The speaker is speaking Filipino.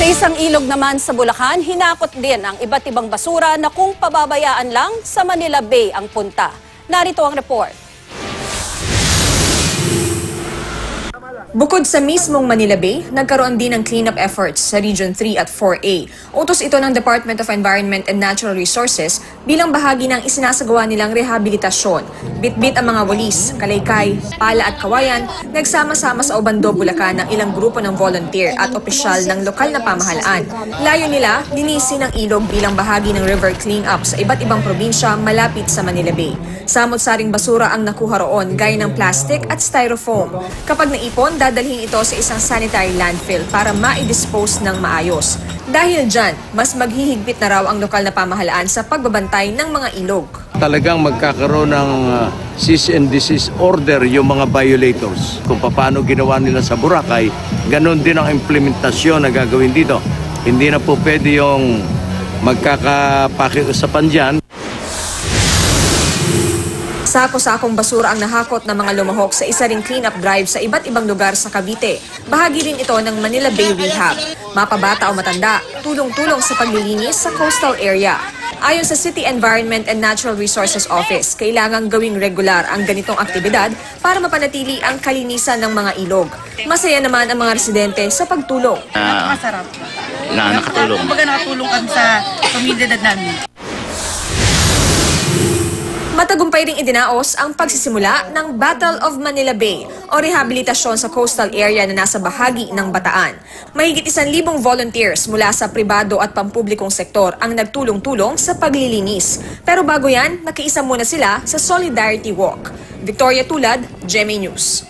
Sa isang ilog naman sa Bulacan, hinakot din ang iba't ibang basura na kung pababayaan lang sa Manila Bay ang punta. Narito ang report. Bukod sa mismong Manila Bay, nagkaroon din ng cleanup efforts sa Region 3 at 4A. Utos ito ng Department of Environment and Natural Resources bilang bahagi ng isinasagawa nilang rehabilitasyon. Bitbit ang mga walis, kalaykay, pala at kawayan, nagsama-sama sa Obando, Bulacan ng ilang grupo ng volunteer at opisyal ng lokal na pamahalaan. Layo nila, linisin ang ilog bilang bahagi ng river cleanup sa iba't ibang probinsya malapit sa Manila Bay. Samot-saring basura ang nakuha roon gaya ng plastic at styrofoam. Kapag naipon, dadalhin ito sa isang sanitary landfill para ma-dispose ng maayos. Dahil dyan, mas maghihigpit na raw ang lokal na pamahalaan sa pagbabantay ng mga ilog. Talagang magkakaroon ng cease and desist order yung mga violators. Kung paano ginawa nila sa Boracay, ganun din ang implementasyon na gagawin dito. Hindi na po pwede yung magkakapakiusapan dyan. Sako-sakong basura ang nahakot ng mga lumahok sa isa ring cleanup drive sa iba't ibang lugar sa Cavite. Bahagi rin ito ng Manila Bay Rehab. Mapabata o matanda, tulong-tulong sa paglilinis sa coastal area. Ayon sa City Environment and Natural Resources Office, kailangang gawing regular ang ganitong aktibidad para mapanatili ang kalinisan ng mga ilog. Masaya naman ang mga residente sa pagtulong. Napakasarap. Nakatulong. Kumbaga nakatulong kami sa komunidad namin. Matagumpay ring idinaos ang pagsisimula ng Battle of Manila Bay o rehabilitasyon sa coastal area na nasa bahagi ng Bataan. Mahigit 1,000 volunteers mula sa pribado at pampublikong sektor ang nagtulong-tulong sa paglilinis. Pero bago yan, nakiisa muna sila sa Solidarity Walk. Victoria Tulad, GMA News.